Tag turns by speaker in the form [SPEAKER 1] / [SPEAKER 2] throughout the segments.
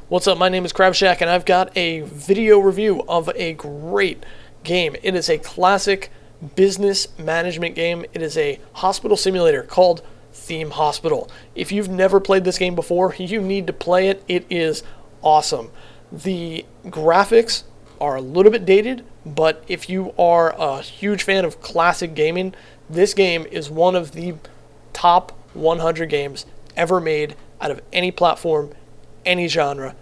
[SPEAKER 1] What's up? My name is Crabshack, and I've got a video review of a great game. It is a classic business management game. It is a hospital simulator called Theme Hospital. If you've never played this game before, you need to play it. It is awesome. The graphics are a little bit dated, but if you are a huge fan of classic gaming, this game is one of the top 100 games ever made out of any platform, any genre.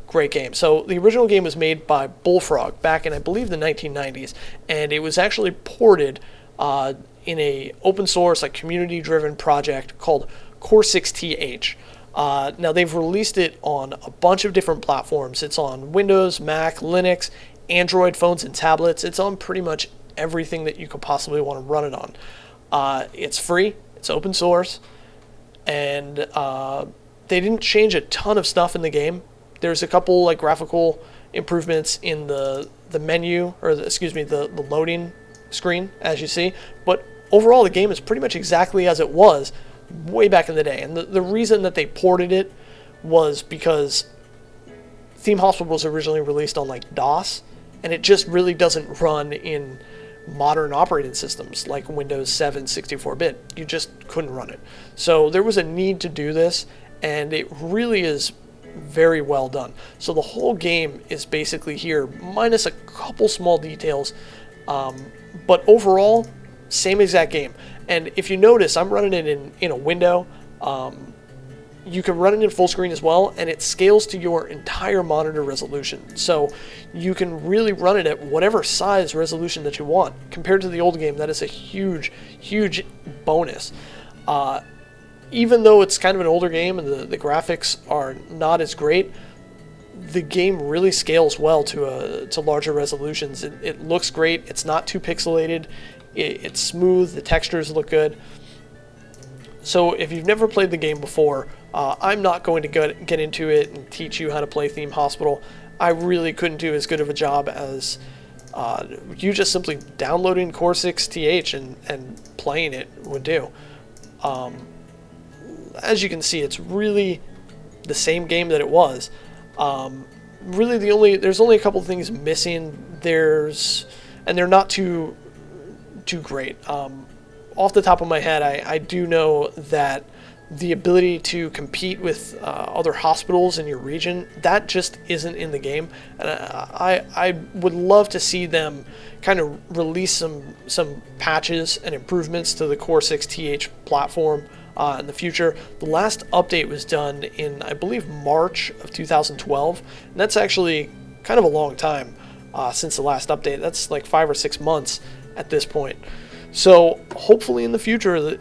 [SPEAKER 1] Great game. So the original game was made by Bullfrog back in, I believe, the 1990s, and it was actually ported in a open source, like community-driven project called Corsix-TH. Now they've released it on a bunch of different platforms. It's on Windows, Mac, Linux, Android phones and tablets. It's on pretty much everything that you could possibly want to run it on. It's free. It's open source, and they didn't change a ton of stuff in the game. There's a couple like graphical improvements in the menu, or the loading screen, as you see. But overall, the game is pretty much exactly as it was way back in the day. And the reason that they ported it was because Theme Hospital was originally released on like DOS, and it just really doesn't run in modern operating systems like Windows 7 64-bit. You just couldn't run it. So there was a need to do this, and it really is very well done. So the whole game is basically here, minus a couple small details, but overall, same exact game. And if you notice, I'm running it in a window. You can run it in full screen as well, and it scales to your entire monitor resolution. So you can really run it at whatever size resolution that you want. Compared to the old game, that is a huge, huge bonus. Even though it's kind of an older game and the graphics are not as great, the game really scales well to larger resolutions. It looks great. It's not too pixelated. It's smooth. The textures look good. So if you've never played the game before, I'm not going to get into it and teach you how to play Theme Hospital. I really couldn't do as good of a job as you just simply downloading Corsix-TH and playing it would do. As you can see, it's really the same game that it was. Really, there's only a couple things missing. And they're not too great. Off the top of my head, I do know that the ability to compete with other hospitals in your region, that just isn't in the game. And I would love to see them kind of release some patches and improvements to the Corsix-TH platform in the future. The last update was done in, I believe, March of 2012, and that's actually kind of a long time since the last update. That's like 5 or 6 months at this point. So hopefully in the future